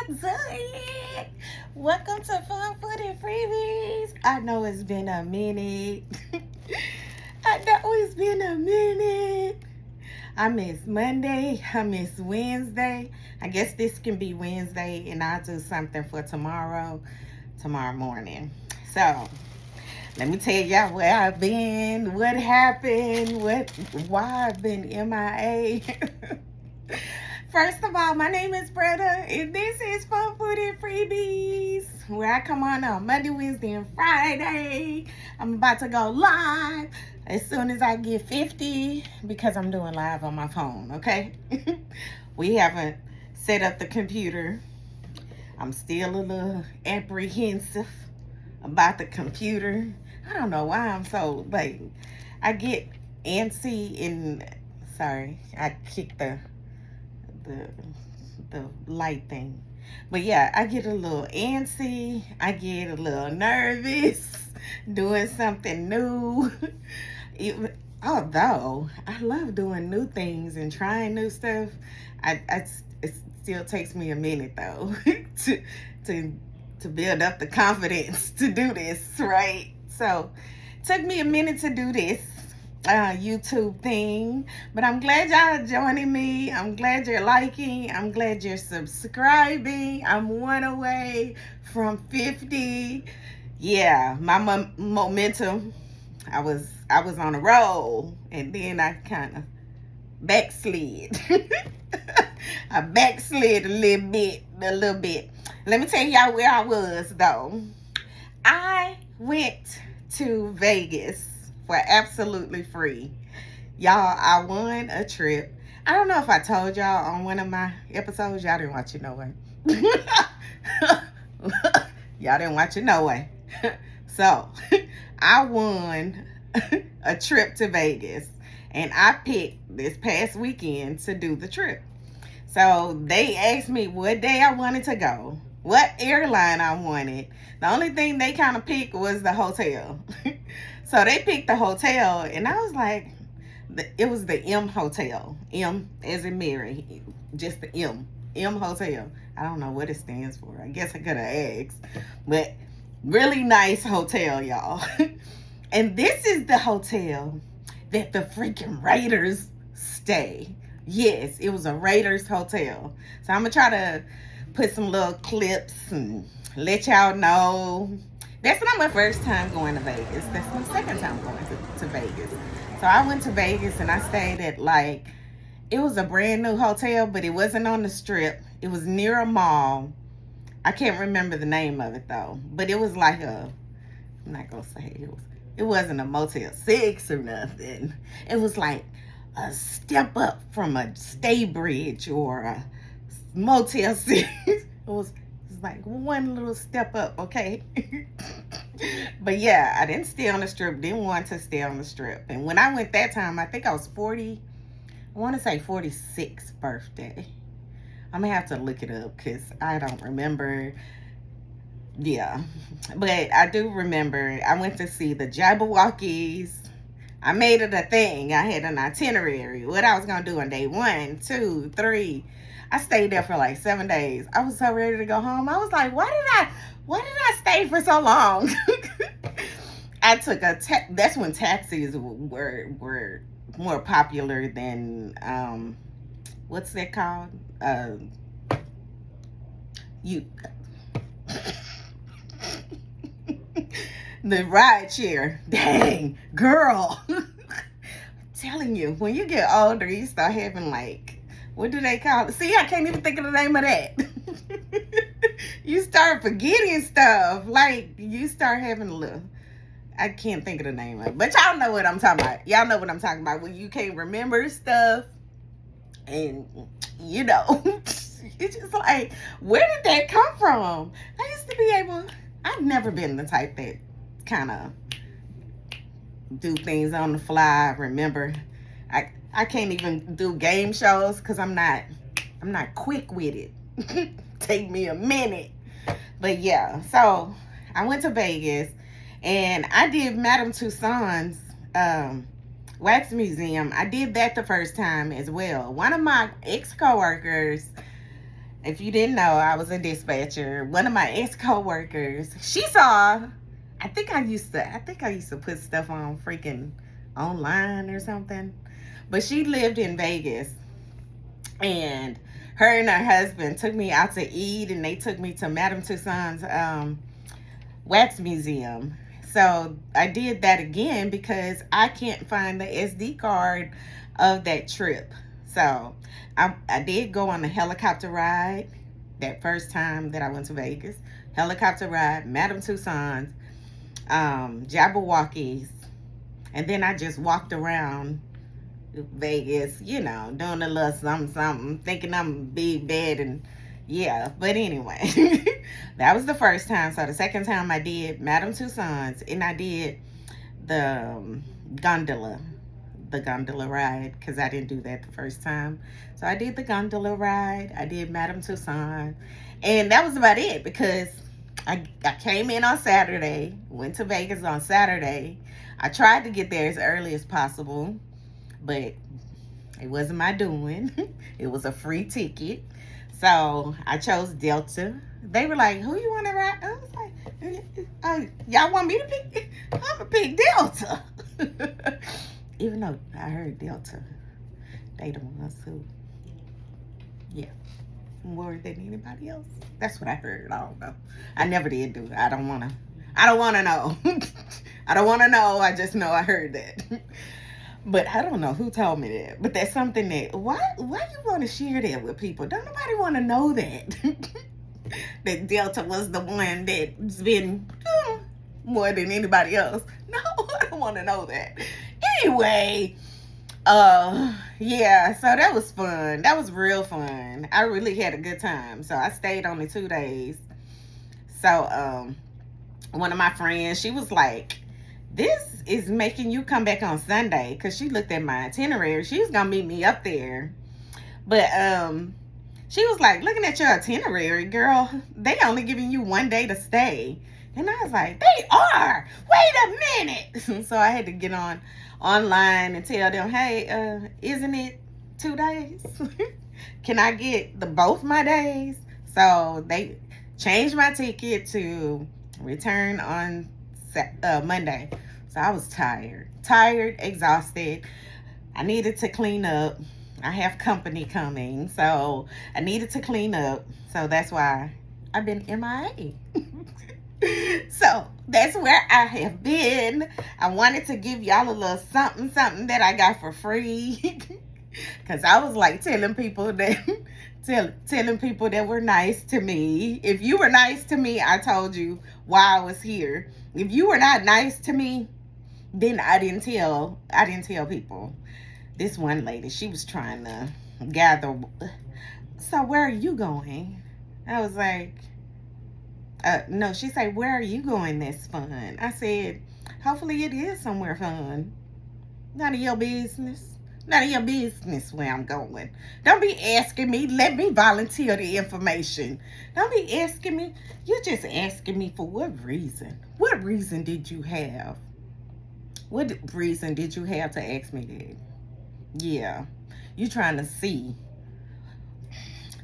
What's up? Welcome to Fun Food and Freebies. I know it's been a minute. I know it's been a minute. I miss Monday. I miss Wednesday. I guess this can be Wednesday, and I'll do something for tomorrow morning. So, let me tell y'all where I've been, what happened, why I've been MIA. First of all, my name is Brenda, and this is Fun Food and Freebies, where I come on Monday, Wednesday, and Friday. I'm about to go live as soon as I get 50 because I'm doing live on my phone, okay? We haven't set up the computer. I'm still a little apprehensive about the computer. I don't know why I'm so, like, I get antsy and, sorry, I kicked the light thing. But yeah, I get a little antsy. I get a little nervous doing something new. Although I love doing new things and trying new stuff, it still takes me a minute though to build up the confidence to do this, right? So it took me a minute to do this YouTube thing, but I'm glad y'all are joining me. I'm glad you're liking. I'm glad you're subscribing. I'm one away from 50. Yeah, my momentum. I was on a roll, and then I kind of backslid. I backslid a little bit. Let me tell y'all where I was though. I went to Vegas for absolutely free. Y'all, I won a trip. I don't know if I told y'all on one of my episodes. Y'all didn't watch it no way. Y'all didn't watch it no way. So, I won a trip to Vegas. And I picked this past weekend to do the trip. So, they asked me what day I wanted to go, what airline I wanted. The only thing they kind of picked was the hotel. So they picked the hotel, and I was like, it was the M Hotel. M as in Mary, just the M Hotel. I don't know what it stands for. I guess I could have asked. But really nice hotel, y'all. And this is the hotel that the freaking Raiders stay. Yes, it was a Raiders hotel. So I'm going to try to put some little clips and let y'all know. That's not my first time going to Vegas. That's my second time going to Vegas. So I went to Vegas and I stayed at it was a brand new hotel, but it wasn't on the strip. It was near a mall. I can't remember the name of it though. But it was like I'm not going to say it wasn't a Motel 6 or nothing. It was like a step up from a Staybridge or a Motel 6. It was like one little step up, okay? But yeah, I didn't stay on the strip, didn't want to stay on the strip. And when I went that time, I think I was 40, I want to say 46th birthday. I'm going to have to look it up because I don't remember. Yeah, but I do remember I went to see the Jabberwockies. I made it a thing. I had an itinerary, what I was going to do on day 1, 2, 3. I stayed there for like 7 days. I was so ready to go home. I was like, why did I stay for so long? I took that's when taxis were more popular than, what's that called? The ride share. Dang, girl. I'm telling you, when you get older, you start having what do they call it? See, I can't even think of the name of that. You start forgetting stuff. You start having a little, I can't think of the name of it. But y'all know what I'm talking about. Y'all know what I'm talking about. When you can't remember stuff. And, it's just like, where did that come from? I used to be I've never been the type that kind of do things on the fly. Remember, I can't even do game shows because I'm not quick with it. Take me a minute. But yeah, so I went to Vegas and I did Madame Tussauds wax museum. I did that the first time as well. One of my ex-coworkers If you didn't know, I was a dispatcher. One of my ex-coworkers, she saw, I think I used to put stuff on freaking online or something. But she lived in Vegas, and her and her husband took me out to eat, and they took me to Madame Tussauds wax museum. So I did that again because I can't find the SD card of that trip. So I did go on a helicopter ride that first time that I went to Vegas. Helicopter ride, Madame Tussauds, Jabberwockies, and then I just walked around Vegas, doing a little something, something, thinking I'm big, bad, and yeah. But anyway, that was the first time. So the second time I did Madame Tussauds, and I did the gondola, the gondola ride, because I didn't do that the first time. So I did the gondola ride. I did Madame Tussauds, and that was about it because I came in on Saturday, went to Vegas on Saturday. I tried to get there as early as possible, but it wasn't my doing. It was a free ticket. So I chose Delta. They were like, who you want to ride? I was like, y'all want me to pick? I'm going to pick Delta. Even though I heard Delta, they the ones who, yeah, more than anybody else. That's what I heard. I don't know. I never did do it. I don't want to know. I don't want to know. I just know I heard that. But I don't know who told me that. But that's something that, why you want to share that with people? Don't nobody want to know that. That Delta was the one that's been more than anybody else. No, I don't want to know that. Anyway, yeah, so that was fun. That was real fun. I really had a good time. So I stayed only 2 days. So, one of my friends, she was like, this is making you come back on Sunday, because she looked at my itinerary. She was gonna meet me up there, but she was like, looking at your itinerary, girl, they only giving you 1 day to stay. And I was like, they are. Wait a minute. So I had to get online and tell them, hey, isn't it 2 days? Can I get both my days? So they changed my ticket to return on Monday. So I was tired, exhausted. I needed to clean up. I have company coming, so I needed to clean up. So that's why I've been MIA. So that's where I have been. I wanted to give y'all a little something that I got for free. Because I was like telling people that were nice to me. If you were nice to me, I told you why I was here. If you were not nice to me, then I didn't tell people. This one lady, she was trying to gather. So where are you going? I was like, no, she said, where are you going that's fun? I said, hopefully it is somewhere fun. None of your business. None of your business where I'm going. Don't be asking me. Let me volunteer the information. Don't be asking me. You're just asking me for what reason? What reason did you have? What reason did you have to ask me that? Yeah. You trying to see.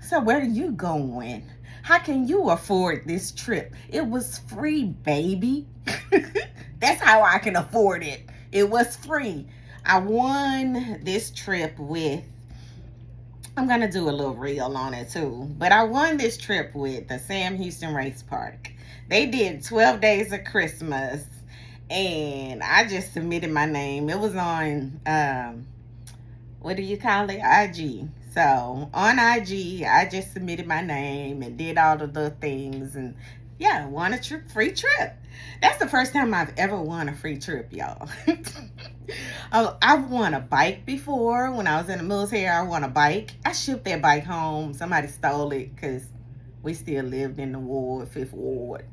So where are you going? How can you afford this trip? It was free, baby. That's how I can afford it. It was free. I won this trip with, I'm going to do a little reel on it too, but I won this trip with the Sam Houston Race Park. They did 12 Days of Christmas, and I just submitted my name. It was on, what do you call it? IG. So on IG, I just submitted my name and did all of the things, and yeah, won a free trip. That's the first time I've ever won a free trip, y'all. I've won a bike before. When I was in the military, I won a bike. I shipped that bike home. Somebody stole it because we still lived in the ward, 5th Ward.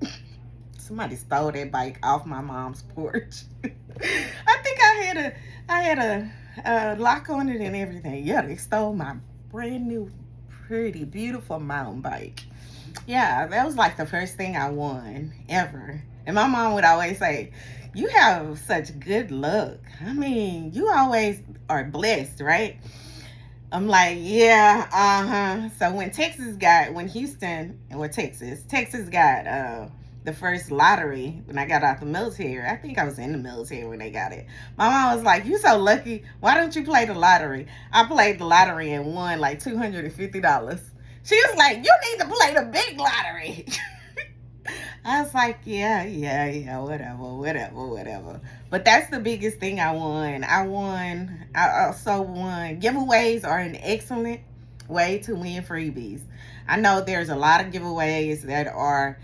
Somebody stole that bike off my mom's porch. I think I had a lock on it and everything. Yeah, they stole my brand new, pretty, beautiful mountain bike. Yeah, that was like the first thing I won ever. And my mom would always say, you have such good luck. I mean, you always are blessed, right? I'm like, yeah, So when Houston, or Texas got the first lottery when I got out the military. I think I was in the military when they got it. My mom was like, "You so lucky. Why don't you play the lottery?" I played the lottery and won like $250. She was like, "You need to play the big lottery." I was like, yeah, whatever. But that's the biggest thing I won. I also won. Giveaways are an excellent way to win freebies. I know there's a lot of giveaways that are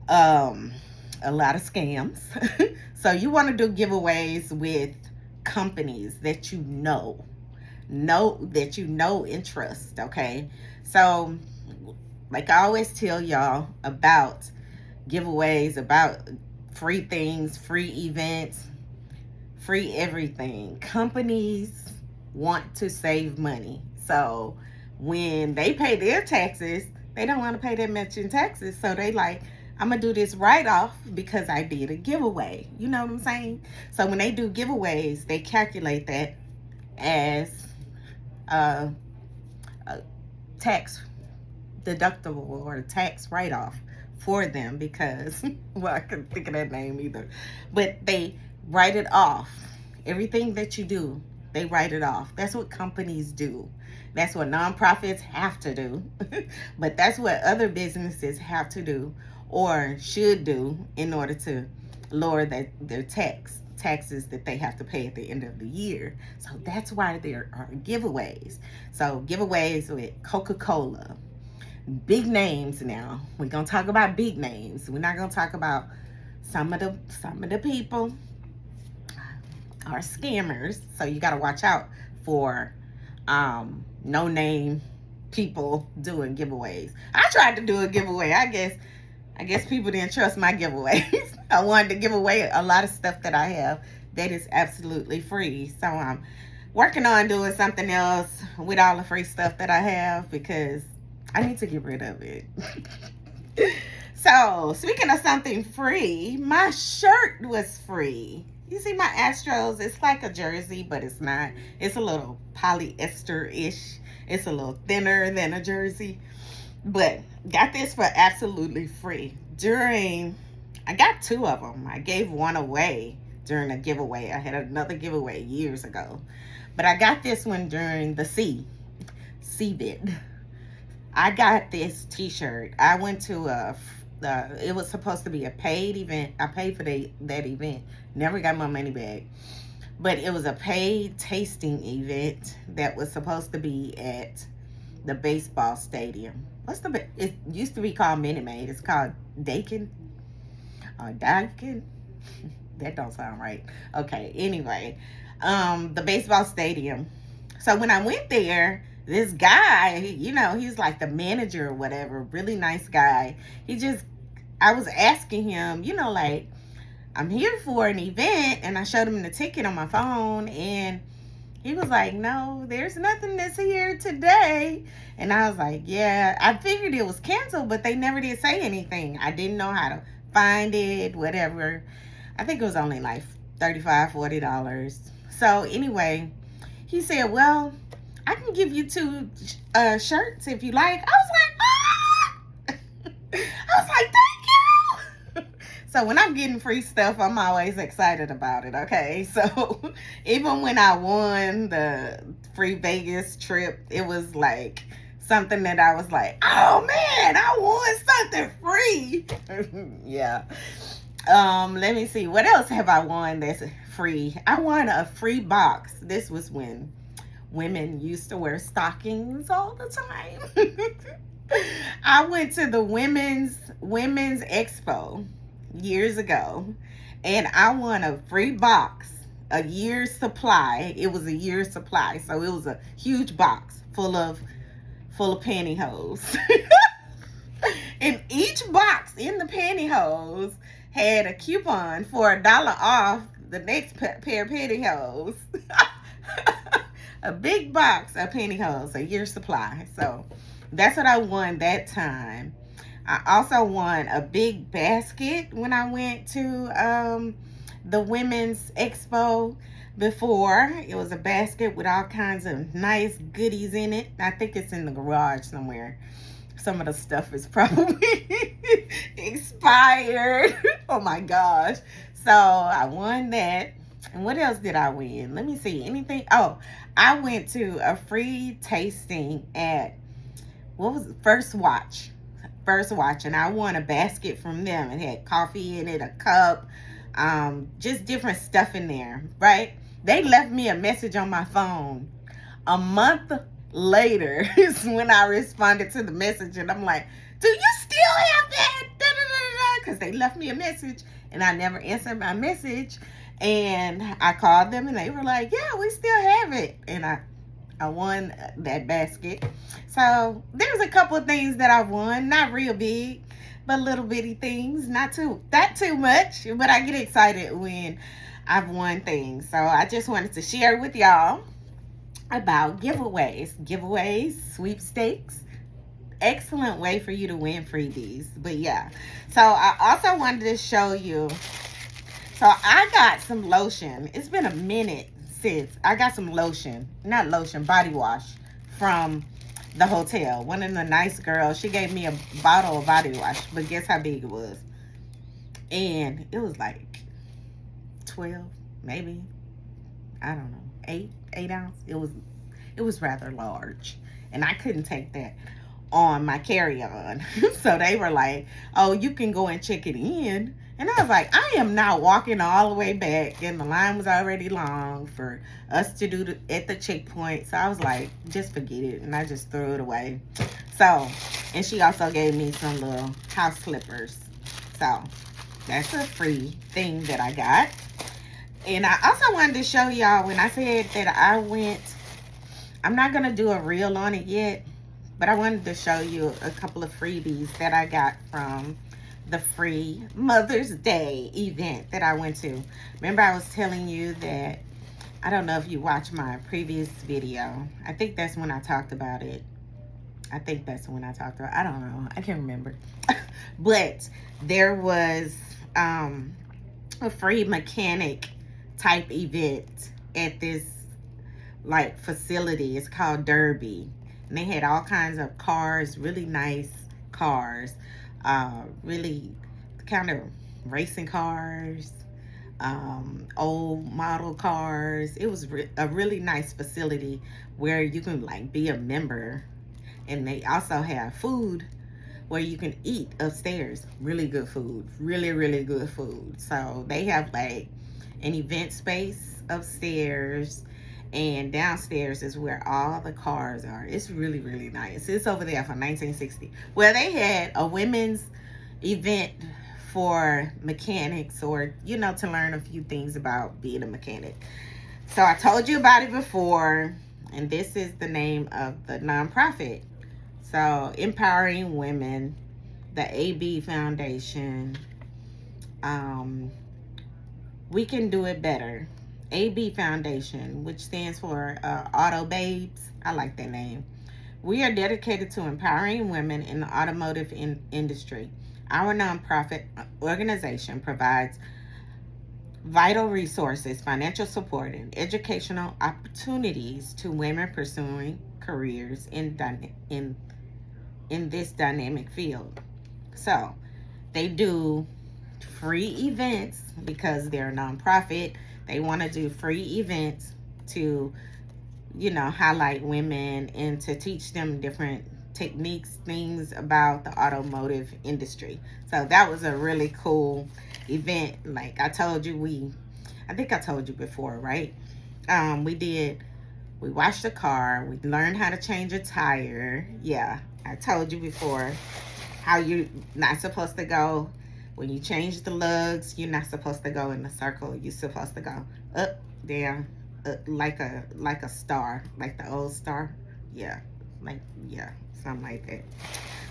a lot of scams. So you want to do giveaways with companies that know and trust, okay? So like I always tell y'all about giveaways, about free things, free events, free everything. Companies want to save money. So when they pay their taxes, they don't want to pay that much in taxes. So they like, I'm going to do this write-off because I did a giveaway. You know what I'm saying? So when they do giveaways, they calculate that as a tax deductible or a tax write-off for them because, well, I couldn't think of that name either. But they write it off. Everything that you do, they write it off. That's what companies do. That's what nonprofits have to do. But that's what other businesses have to do or should do in order to lower their taxes that they have to pay at the end of the year. So that's why there are giveaways. So giveaways with Coca-Cola, big names now. We're gonna talk about big names. We're not gonna talk about some of the people are scammers. So you gotta watch out for no name people doing giveaways. I tried to do a giveaway. I guess people didn't trust my giveaways. I wanted to give away a lot of stuff that I have that is absolutely free. So I'm working on doing something else with all the free stuff that I have because I need to get rid of it. So, speaking of something free, my shirt was free. You see my Astros? It's like a jersey, but it's not. It's a little polyester-ish. It's a little thinner than a jersey. But got this for absolutely free. I got 2 of them. I gave one away during a giveaway. I had another giveaway years ago. But I got this one during the CBIT. I got this t-shirt. I went to it was supposed to be a paid event. I paid for that event. Never got my money back. But it was a paid tasting event that was supposed to be at the baseball stadium. It used to be called Minute Maid. It's called Dakin or Dakin. That don't sound right. Okay, anyway. The baseball stadium. So when I went there, this guy, he's like the manager or whatever, really nice guy. I was asking him, like, I'm here for an event, and I showed him the ticket on my phone, and he was like, no, there's nothing that's here today. And I was like, yeah, I figured it was canceled, but they never did say anything. I didn't know how to find it, whatever. I think it was only like $35, $40. So anyway, he said, well, I can give you 2 shirts if you like. I was like, ah! I was like, thank you. So when I'm getting free stuff, I'm always excited about it, okay? So even when I won the free Vegas trip, it was like something that I was like, oh man, I won something free. Yeah. Let me see. What else have I won that's free? I won a free box. This was when women used to wear stockings all the time. I went to the women's expo years ago, and I won a free box, a year's supply. It was a year's supply, so it was a huge box full of pantyhose. And each box in the pantyhose had a coupon for $1 off the next pair of pantyhose. A big box of pantyhose, a year's supply. So that's what I won that time. I also won a big basket when I went to the women's expo. before. It was a basket with all kinds of nice goodies in it. I think it's in the garage somewhere. Some of the stuff is probably expired. Oh my gosh. So I won that. And what else did I win? Let me see. Anything? Oh, I went to a free tasting at, what was it? First Watch. First Watch. And I won a basket from them. It had coffee in it, a cup, just different stuff in there, right? They left me a message on my phone a month later is when I responded to the message, and I'm like, do you still have that? Because they left me a message and I never answered my message. And I called them and they were like, yeah, we still have it. And I won that basket. So there's a couple of things that I've won, not real big, but little bitty things, not too much, but I get excited when I've won things. So I just wanted to share with y'all about giveaways, sweepstakes. Excellent way for you to win freebies. But yeah, so I also wanted to show you, so I got some lotion. It's been a minute since I got some body wash from the hotel. One of the nice girls, she gave me a bottle of body wash, but guess how big it was? And it was like 12, maybe, I don't know, 8 ounce. It was rather large, and I couldn't take that on my carry-on. So they were like, oh, you can go and check it in. And I was like, I am not walking all the way back, and the line was already long for us to do at the checkpoint. So I was like, just forget it, and I just threw it away. So, and she also gave me some little house slippers. So that's a free thing that I got. And I also wanted to show y'all, when I said that I went, I'm not going to do a reel on it yet, but I wanted to show you a couple of freebies that I got from the free Mother's Day event that I went to. Remember, I was telling you that, I don't know if you watched my previous video. I think that's when I talked about it. I don't know. I can't remember. But there was a free mechanic type event at this like facility. It's called Derby. And they had all kinds of cars, really nice cars, really kind of racing cars, old model cars. It was a really nice facility where you can like be a member. And they also have food where you can eat upstairs. Really good food. Really, really good food. So they have like an event space upstairs, and downstairs is where all the cars are. It's really, really nice. It's over there from 1960. Well, they had a women's event for mechanics, or, you know, to learn a few things about being a mechanic. So I told you about it before, and this is the name of the nonprofit. So, Empowering Women, the AB Foundation, We Can Do It Better. AB Foundation, which stands for Auto Babes. I like that name. We are dedicated to empowering women in the automotive industry. Our nonprofit organization provides vital resources, financial support, and educational opportunities to women pursuing careers in this dynamic field. So they do free events because they're a nonprofit. They want to do free events to, you know, highlight women and to teach them different techniques, things about the automotive industry. So that was a really cool event. Like I told you, I think I told you before, right? We washed the car. We learned how to change a tire. Yeah, I told you before how you're not supposed to go. When you change the lugs, you're not supposed to go in a circle. You're supposed to go up, down, like a star, like the old star. Yeah, something like that.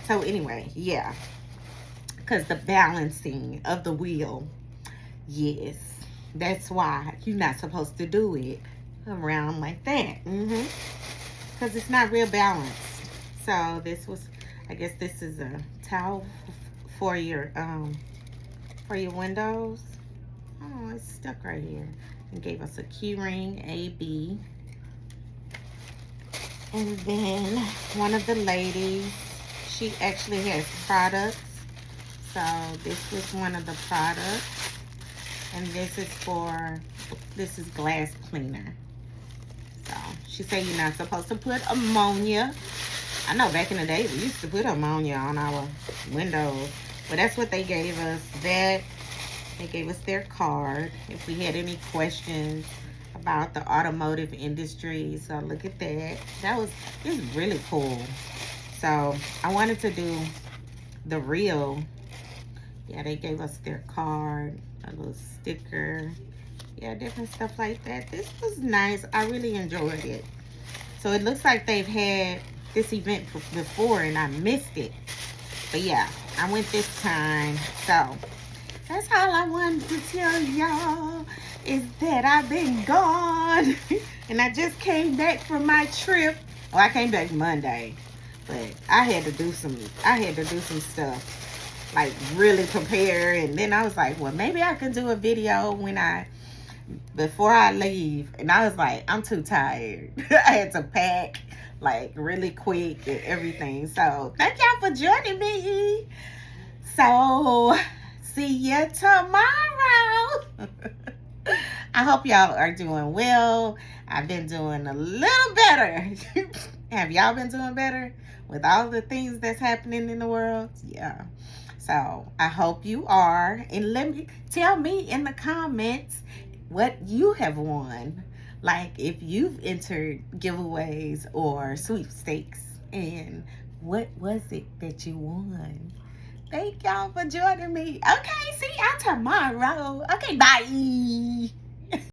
So anyway, yeah, because the balancing of the wheel, yes, that's why you're not supposed to do it around like that. Because it's not real balanced. So this was, I guess this is a towel for your windows. Oh, it's stuck right here. and gave us a key ring, AB. And then one of the ladies, she actually has products. So this was one of the products. And this is glass cleaner. So she said you're not supposed to put ammonia. I know back in the day we used to put ammonia on our windows. But that's what they gave us. They gave us their card if we had any questions about the automotive industry. So look at that. It's really cool. So I wanted to do the real. Yeah, they gave us their card, a little sticker. Yeah, different stuff like that. This was nice. I really enjoyed it. So it looks like they've had this event before and I missed it. But yeah, I went this time. So that's all I wanted to tell y'all, is that I've been gone. And I just came back from my trip. Well, I came back Monday, but I had to do some stuff, like really prepare. And then I was like, well, maybe I can do a video before I leave. And I was like, I'm too tired. I had to pack like really quick and everything. So thank y'all for joining me. So see you tomorrow. I hope y'all are doing well. I've been doing a little better. Have y'all been doing better with all the things that's happening in the world? Yeah. So I hope you are. And tell me in the comments what you have won. Like if you've entered giveaways or sweepstakes, and what was it that you won? Thank y'all for joining me. Okay, see y'all tomorrow. Okay, bye.